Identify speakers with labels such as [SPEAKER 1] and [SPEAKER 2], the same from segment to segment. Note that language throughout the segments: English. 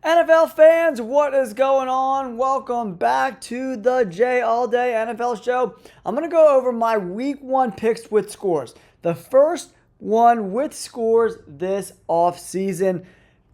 [SPEAKER 1] NFL fans, what is going on? Welcome back to the J All Day NFL show. I'm going to go over my week 1 picks with scores. The first one with scores this offseason.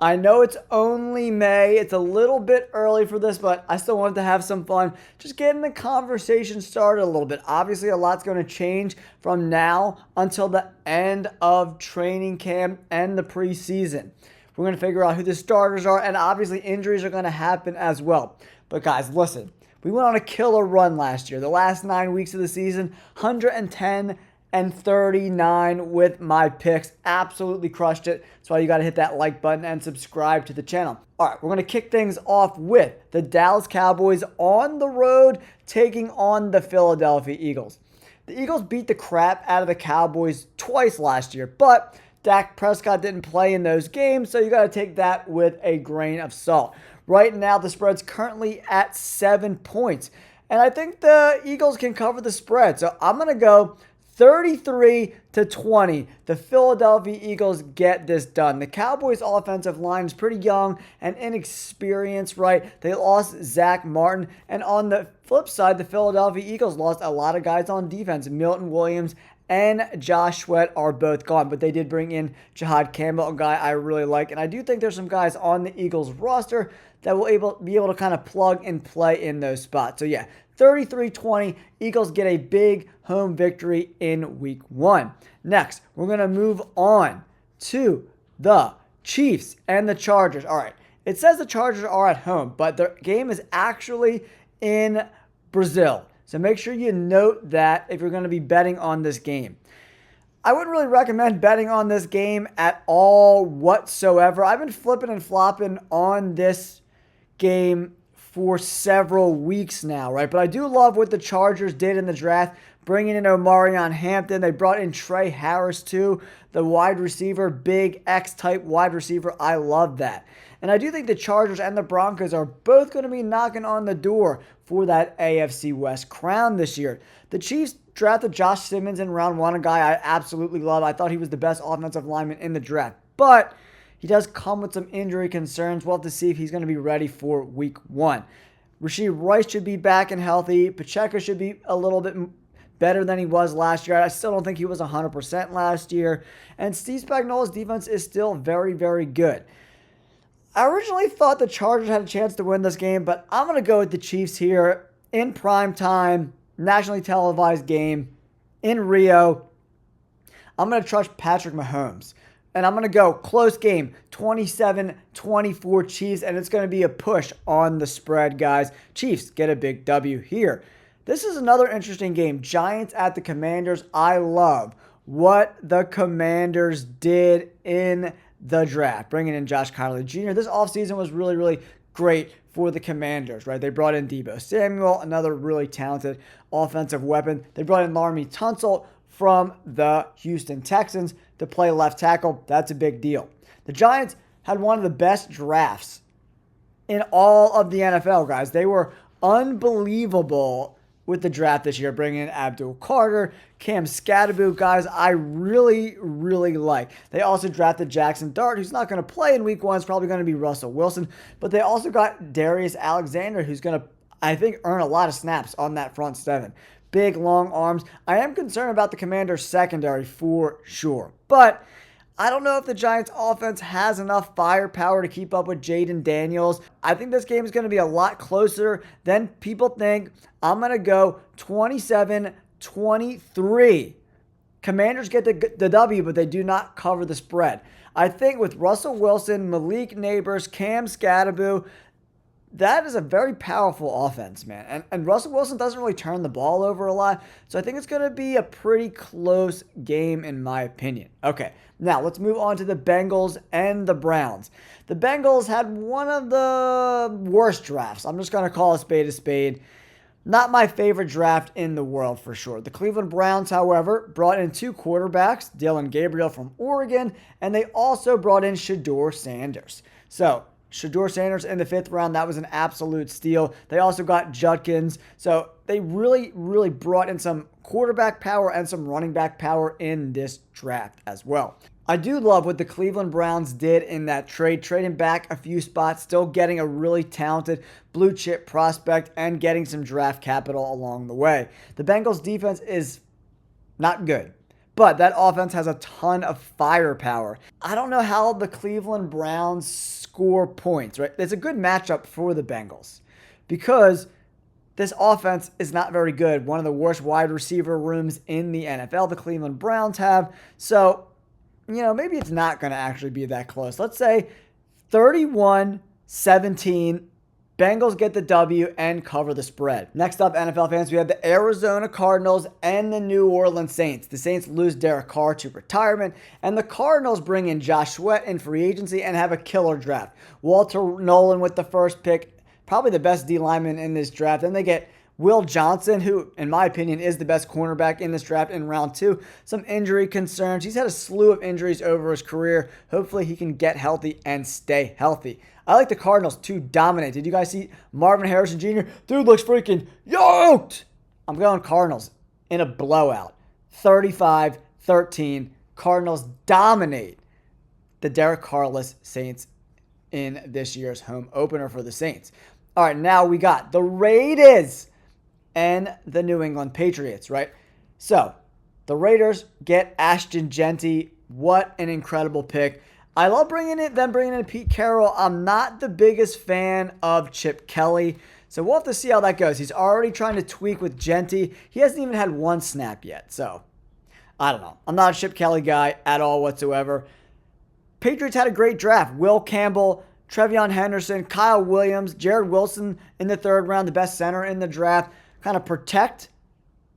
[SPEAKER 1] I know it's only May. It's a little bit early for this, but I still wanted to have some fun. Just getting the conversation started a little bit. Obviously, a lot's going to change from now until the end of training camp and the preseason. We're going to figure out who the starters are, and obviously injuries are going to happen as well. But guys, listen, we went on a killer run last year. The last 9 weeks of the season, 110-39 with my picks. Absolutely crushed it. That's why you got to hit that like button and subscribe to the channel. All right, we're going to kick things off with the Dallas Cowboys on the road taking on the Philadelphia Eagles. The Eagles beat the crap out of the Cowboys twice last year, but Dak Prescott didn't play in those games, so you got to take that with a grain of salt. Right now, the spread's currently at 7 points, and I think the Eagles can cover the spread. So I'm going to go 33-20. The Philadelphia Eagles get this done. The Cowboys' offensive line is pretty young and inexperienced, right? They lost Zach Martin, and on the flip side, the Philadelphia Eagles lost a lot of guys on defense. Milton Williams and Josh Sweat are both gone, but they did bring in Jahad Campbell, a guy I really like, and I do think there's some guys on the Eagles roster that will be able to kind of plug and play in those spots. So yeah, 33-20, Eagles get a big home victory in week 1. Next, we're going to move on to the Chiefs and the Chargers. All right, it says the Chargers are at home, but the game is actually in Brazil. So make sure you note that if you're going to be betting on this game. I wouldn't really recommend betting on this game at all whatsoever. I've been flipping and flopping on this game for several weeks now, right? But I do love what the Chargers did in the draft, bringing in Omarion Hampton. They brought in Trey Harris too, the wide receiver, big X-type wide receiver. I love that. And I do think the Chargers and the Broncos are both going to be knocking on the door for that AFC West crown this year. The Chiefs drafted Josh Simmons in round 1, a guy I absolutely love. I thought he was the best offensive lineman in the draft. But he does come with some injury concerns. We'll have to see if he's going to be ready for week 1. Rashee Rice should be back and healthy. Pacheco should be a little bit better than he was last year. I still don't think he was 100% last year. And Steve Spagnuolo's defense is still very, very good. I originally thought the Chargers had a chance to win this game, but I'm going to go with the Chiefs here in prime time, nationally televised game in Rio. I'm going to trust Patrick Mahomes. And I'm going to go close game, 27-24 Chiefs, and it's going to be a push on the spread, guys. Chiefs get a big W here. This is another interesting game. Giants at the Commanders. I love what the Commanders did in the draft, bringing in Josh Conley Jr. This offseason was really, really great for the Commanders, right? They brought in Deebo Samuel, another really talented offensive weapon. They brought in Laremy Tunsil from the Houston Texans to play left tackle. That's a big deal. The Giants had one of the best drafts in all of the NFL, guys. They were unbelievable with the draft this year, bringing in Abdul Carter, Cam Scatterbo, guys I really, really like. They also drafted Jackson Dart, who's not going to play in week 1. It's probably going to be Russell Wilson. But they also got Darius Alexander, who's going to, I think, earn a lot of snaps on that front 7. Big, long arms. I am concerned about the Commanders' secondary for sure. But I don't know if the Giants' offense has enough firepower to keep up with Jaden Daniels. I think this game is going to be a lot closer than people think. I'm going to go 27-23. Commanders get the W, but they do not cover the spread. I think with Russell Wilson, Malik Neighbors, Cam Scatterbo, that is a very powerful offense, man. And Russell Wilson doesn't really turn the ball over a lot. So I think it's going to be a pretty close game in my opinion. Okay, now let's move on to the Bengals and the Browns. The Bengals had one of the worst drafts. I'm just going to call a spade a spade. Not my favorite draft in the world for sure. The Cleveland Browns, however, brought in 2 quarterbacks, Dylan Gabriel from Oregon, and they also brought in Shedeur Sanders. So Shedeur Sanders in the 5th round, that was an absolute steal. They also got Judkins. So they really, really brought in some quarterback power and some running back power in this draft as well. I do love what the Cleveland Browns did in that trade, trading back a few spots, still getting a really talented blue chip prospect and getting some draft capital along the way. The Bengals defense is not good, but that offense has a ton of firepower. I don't know how the Cleveland Browns score points, right? It's a good matchup for the Bengals because this offense is not very good. One of the worst wide receiver rooms in the NFL, the Cleveland Browns have. So, maybe it's not going to actually be that close. Let's say 31-17. Bengals get the W and cover the spread. Next up, NFL fans, we have the Arizona Cardinals and the New Orleans Saints. The Saints lose Derek Carr to retirement, and the Cardinals bring in Josh Sweat in free agency and have a killer draft. Walter Nolan with the first pick, probably the best D lineman in this draft. Then they get Will Johnson, who, in my opinion, is the best cornerback in this draft in round 2. Some injury concerns. He's had a slew of injuries over his career. Hopefully he can get healthy and stay healthy. I like the Cardinals to dominate. Did you guys see Marvin Harrison Jr.? Dude looks freaking yoked. I'm going Cardinals in a blowout. 35-13. Cardinals dominate the Derek Carr-less Saints in this year's home opener for the Saints. All right, now we got the Raiders and the New England Patriots, right? So, the Raiders get Ashton Genty. What an incredible pick. I love bringing in Pete Carroll. I'm not the biggest fan of Chip Kelly, so we'll have to see how that goes. He's already trying to tweak with Genty. He hasn't even had one snap yet, so I don't know. I'm not a Chip Kelly guy at all whatsoever. Patriots had a great draft. Will Campbell, Trevion Henderson, Kyle Williams, Jared Wilson in the 3rd round, the best center in the draft. Kind of protect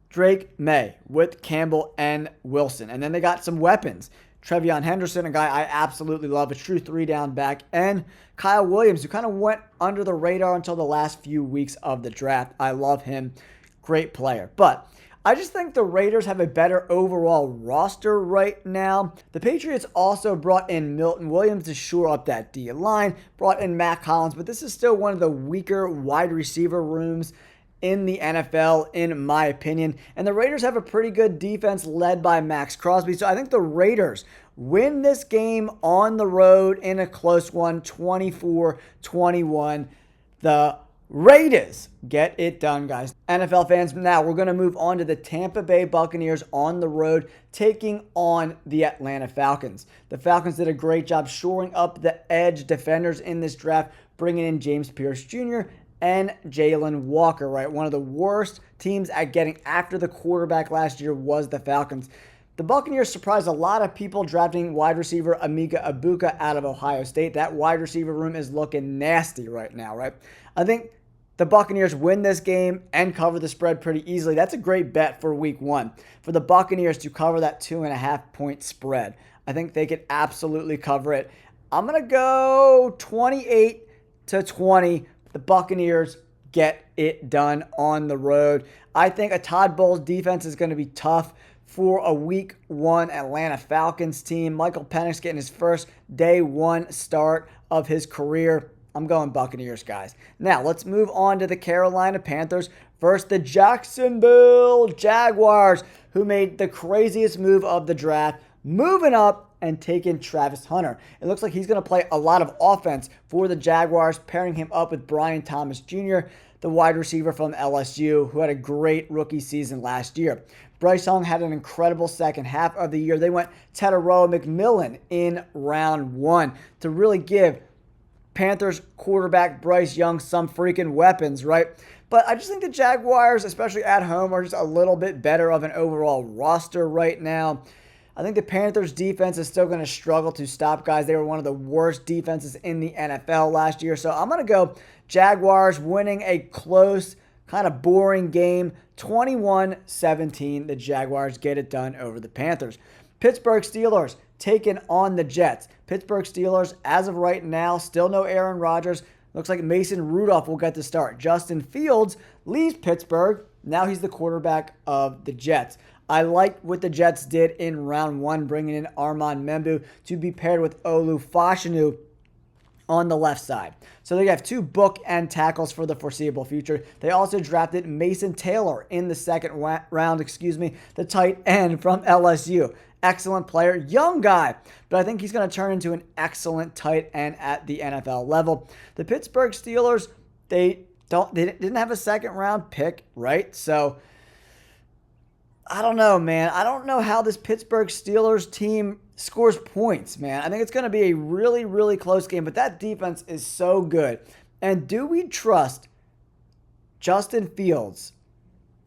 [SPEAKER 1] Drake May with Campbell and Wilson. And then they got some weapons. Trevion Henderson, a guy I absolutely love, a true 3-down back, and Kyle Williams, who kind of went under the radar until the last few weeks of the draft. I love him. Great player. But I just think the Raiders have a better overall roster right now. The Patriots also brought in Milton Williams to shore up that D-line, brought in Matt Collins, but this is still one of the weaker wide receiver rooms in the NFL, in my opinion. And the Raiders have a pretty good defense led by Max Crosby. So I think the Raiders win this game on the road in a close one, 24-21. The Raiders get it done, guys. NFL fans, now we're going to move on to the Tampa Bay Buccaneers on the road, taking on the Atlanta Falcons. The Falcons did a great job shoring up the edge defenders in this draft, bringing in James Pierce Jr. and Jalen Walker, right? One of the worst teams at getting after the quarterback last year was the Falcons. The Buccaneers surprised a lot of people drafting wide receiver Emeka Egbuka out of Ohio State. That wide receiver room is looking nasty right now, right? I think the Buccaneers win this game and cover the spread pretty easily. That's a great bet for week 1. For the Buccaneers to cover that 2.5-point spread. I think they could absolutely cover it. I'm going to go 28-20. The Buccaneers get it done on the road. I think a Todd Bowles defense is going to be tough for a week 1 Atlanta Falcons team. Michael Penix getting his first day 1 start of his career. I'm going Buccaneers, guys. Now, let's move on to the Carolina Panthers versus the Jacksonville Jaguars, who made the craziest move of the draft, moving up and taking Travis Hunter. It looks like he's going to play a lot of offense for the Jaguars, pairing him up with Brian Thomas Jr., the wide receiver from LSU, who had a great rookie season last year. Bryce Young had an incredible second half of the year. They went Tedoroa McMillan in round 1 to really give Panthers quarterback Bryce Young some freaking weapons, right? But I just think the Jaguars, especially at home, are just a little bit better of an overall roster right now. I think the Panthers defense is still going to struggle to stop guys. They were one of the worst defenses in the NFL last year. So I'm going to go Jaguars winning a close, kind of boring game. 21-17. The Jaguars get it done over the Panthers. Pittsburgh Steelers taking on the Jets. Pittsburgh Steelers, as of right now, still no Aaron Rodgers. Looks like Mason Rudolph will get the start. Justin Fields leaves Pittsburgh. Now he's the quarterback of the Jets. I like what the Jets did in round 1, bringing in Armand Membu to be paired with Olu Fashanu on the left side. So they have 2 bookend tackles for the foreseeable future. They also drafted Mason Taylor in the second round, the tight end from LSU. excellent player, young guy, but I think he's going to turn into an excellent tight end at the NFL level. The Pittsburgh Steelers, they didn't have a second round pick, right? So I don't know, man. I don't know how this Pittsburgh Steelers team scores points, man. I think it's going to be a really, really close game, but that defense is so good. And do we trust Justin Fields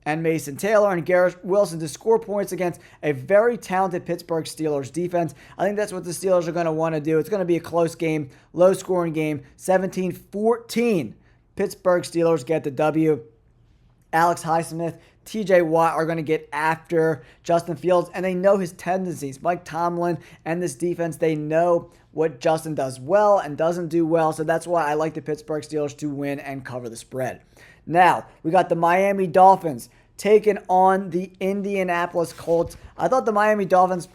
[SPEAKER 1] and Mason Taylor and Garrett Wilson to score points against a very talented Pittsburgh Steelers defense? I think that's what the Steelers are going to want to do. It's going to be a close game, low-scoring game, 17-14. Pittsburgh Steelers get the W. Alex Highsmith, TJ Watt are going to get after Justin Fields, and they know his tendencies. Mike Tomlin and this defense, they know what Justin does well and doesn't do well, so that's why I like the Pittsburgh Steelers to win and cover the spread. Now, we got the Miami Dolphins taking on the Indianapolis Colts. I thought the Miami Dolphins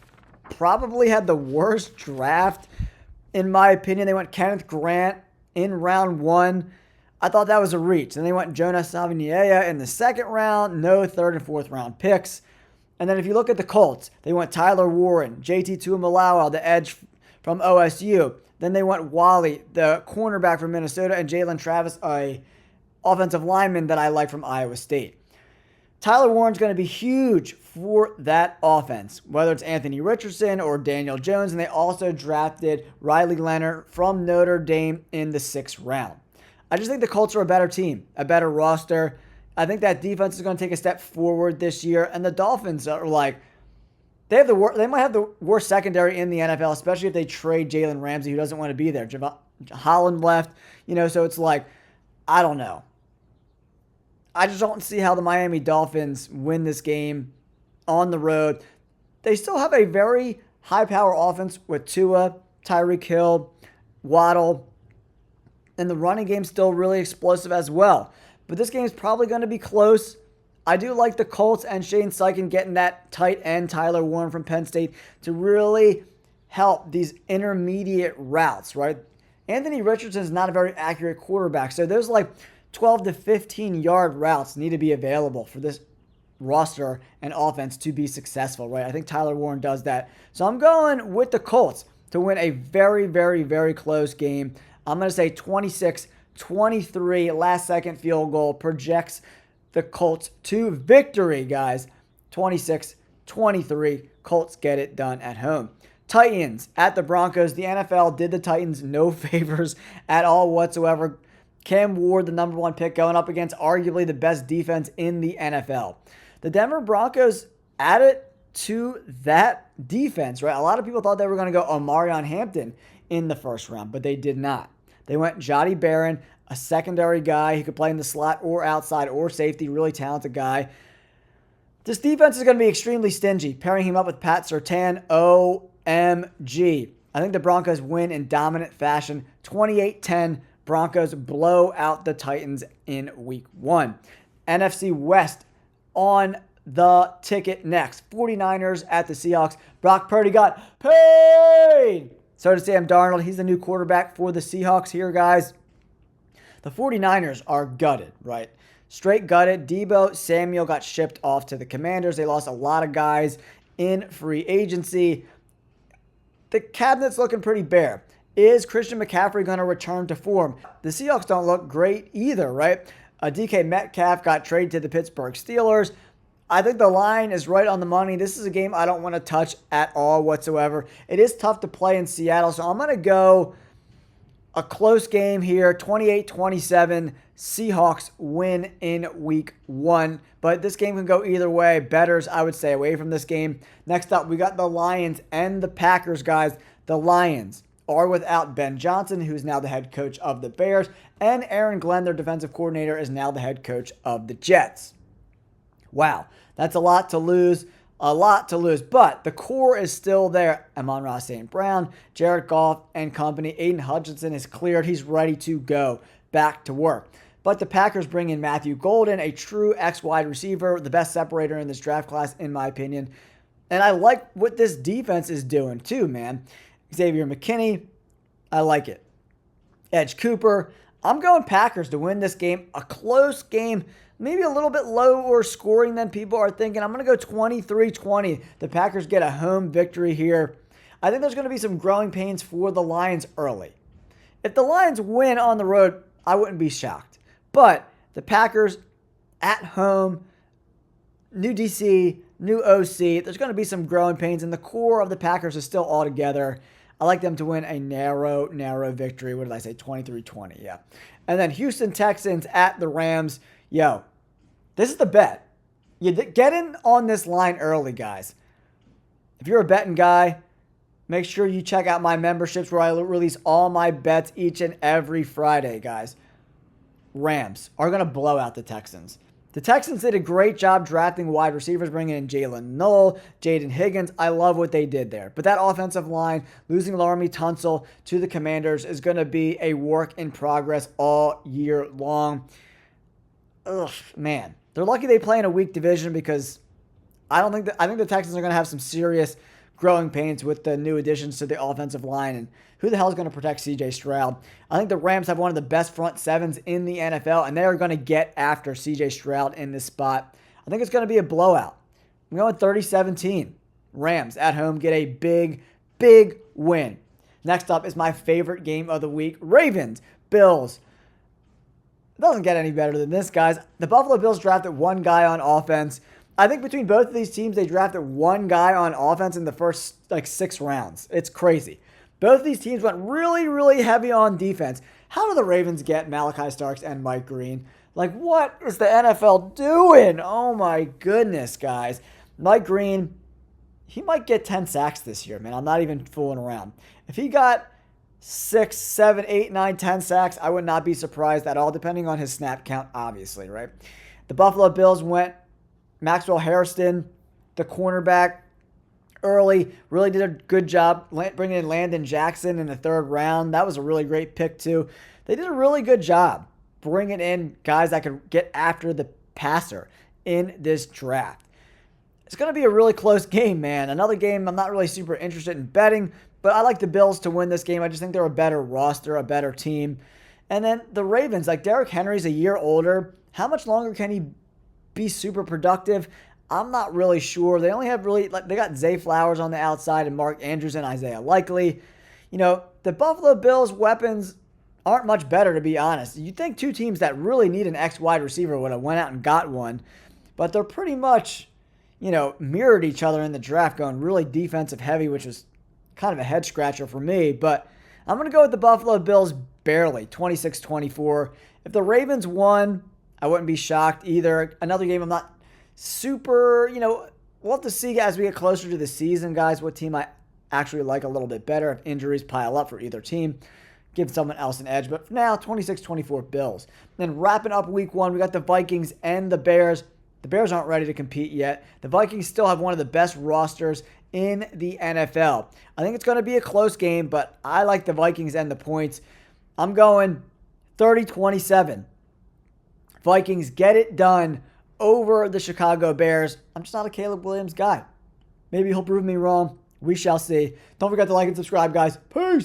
[SPEAKER 1] probably had the worst draft, in my opinion. They went Kenneth Grant in round 1. I thought that was a reach. Then they went Jonas Savinier in the second round. No third and fourth round picks. And then if you look at the Colts, they went Tyler Warren, JT Tuimoloau, the edge from OSU. Then they went Wally, the cornerback from Minnesota, and Jalen Travis, a offensive lineman that I like from Iowa State. Tyler Warren's going to be huge for that offense, whether it's Anthony Richardson or Daniel Jones. And they also drafted Riley Leonard from Notre Dame in the 6th round. I just think the Colts are a better team, a better roster. I think that defense is going to take a step forward this year. And the Dolphins are like, they might have the worst secondary in the NFL, especially if they trade Jalen Ramsey, who doesn't want to be there. Holland left, so it's like, I don't know. I just don't see how the Miami Dolphins win this game on the road. They still have a very high-power offense with Tua, Tyreek Hill, Waddle, and the running game's still really explosive as well. But this game is probably going to be close. I do like the Colts and Shane Steichen getting that tight end, Tyler Warren from Penn State, to really help these intermediate routes, right? Anthony Richardson is not a very accurate quarterback, so there's like 12 to 15-yard routes need to be available for this roster and offense to be successful, right? I think Tyler Warren does that. So I'm going with the Colts to win a very, very, very close game. I'm going to say 26-23, last-second field goal projects the Colts to victory, guys. 26-23, Colts get it done at home. Titans at the Broncos. The NFL did the Titans no favors at all whatsoever. Cam Ward, the number 1 pick, going up against arguably the best defense in the NFL. The Denver Broncos added to that defense, right? A lot of people thought they were going to go Omarion Hampton in the first round, but they did not. They went Jody Barron, a secondary guy. He could play in the slot or outside or safety, really talented guy. This defense is going to be extremely stingy, pairing him up with Pat Surtain. OMG. I think the Broncos win in dominant fashion. 28-10, Broncos blow out the Titans in week 1. NFC West on the ticket next. 49ers at the Seahawks. Brock Purdy got paid. So did Sam Darnold. He's the new quarterback for the Seahawks here, guys. The 49ers are gutted, right? Straight gutted. Deebo Samuel got shipped off to the Commanders. They lost a lot of guys in free agency. The cabinet's looking pretty bare. Is Christian McCaffrey going to return to form? The Seahawks don't look great either, right? DK Metcalf got traded to the Pittsburgh Steelers. I think the line is right on the money. This is a game I don't want to touch at all whatsoever. It is tough to play in Seattle, so I'm going to go a close game here, 28-27. Seahawks win in week 1. But this game can go either way. Bettors, I would stay away from this game. Next up, we got the Lions and the Packers, guys. The Lions are without Ben Johnson, who's now the head coach of the Bears, and Aaron Glenn, their defensive coordinator, is now the head coach of the Jets. Wow, that's a lot to lose. But the core is still there. Amon-Ra St. Brown, Jared Goff and company. Aiden Hutchinson is cleared. He's ready to go back to work. But the Packers bring in Matthew Golden, a true X-wide receiver, the best separator in this draft class, in my opinion. And I like what this defense is doing too, man. Xavier McKinney, I like it. Edge Cooper, I'm going Packers to win this game. A close game, maybe a little bit lower scoring than people are thinking. I'm going to go 23-20. The Packers get a home victory here. I think there's going to be some growing pains for the Lions early. If the Lions win on the road, I wouldn't be shocked. But the Packers at home, new DC, new OC, there's going to be some growing pains, and the core of the Packers is still all together. I like them to win a narrow victory. What did I say? 23-20, yeah. And then Houston Texans at the Rams. Yo, this is the bet. You get in on this line early, guys. If you're a betting guy, make sure you check out my memberships where I release all my bets each and every Friday, guys. Rams are going to blow out the Texans. The Texans did a great job drafting wide receivers, bringing in Jalen Noel, Jaden Higgins. I love what they did there. But that offensive line, losing Laramie Tunsil to the Commanders, is going to be a work in progress all year long. Ugh, man. They're lucky they play in a weak division because I think the Texans are going to have some serious growing pains with the new additions to the offensive line, and who the hell is going to protect C.J. Stroud? I think the Rams have one of the best front sevens in the NFL, and they are going to get after C.J. Stroud in this spot. I think it's going to be a blowout. I'm going 30-17. Rams at home get a big win. Next up is my favorite game of the week, Ravens, Bills. It doesn't get any better than this, guys. The Buffalo Bills drafted one guy on offense. I think between both of these teams, they drafted one guy on offense in the first 6 rounds. It's crazy. Both of these teams went really heavy on defense. How do the Ravens get Malachi Starks and Mike Green? What is the NFL doing? Oh my goodness, guys. Mike Green, he might get 10 sacks this year, man. I'm not even fooling around. If he got 6, 7, 8, 9, 10 sacks, I would not be surprised at all, depending on his snap count, obviously, right? The Buffalo Bills went Maxwell Hairston, the cornerback, early. Really did a good job bringing in Landon Jackson in the 3rd round. That was a really great pick, too. They did a really good job bringing in guys that could get after the passer in this draft. It's going to be a really close game, man. Another game I'm not really super interested in betting, but I like the Bills to win this game. I just think they're a better roster, a better team. And then the Ravens, Derrick Henry's a year older. How much longer can he be super productive? I'm not really sure. They only have they got Zay Flowers on the outside and Mark Andrews and Isaiah Likely. The Buffalo Bills weapons aren't much better, to be honest. You'd think two teams that really need an X wide receiver would have went out and got one, but they're pretty much, mirrored each other in the draft, going really defensive heavy, which was kind of a head scratcher for me. But I'm going to go with the Buffalo Bills barely, 26-24. If the Ravens won, I wouldn't be shocked either. Another game I'm not super, we'll have to see as we get closer to the season, guys, what team I actually like a little bit better if injuries pile up for either team. Give someone else an edge. But for now, 26-24 Bills. Then wrapping up week 1, we got the Vikings and the Bears. The Bears aren't ready to compete yet. The Vikings still have one of the best rosters in the NFL. I think it's going to be a close game, but I like the Vikings and the points. I'm going 30-27. Vikings get it done over the Chicago Bears. I'm just not a Caleb Williams guy. Maybe he'll prove me wrong. We shall see. Don't forget to like and subscribe, guys. Peace.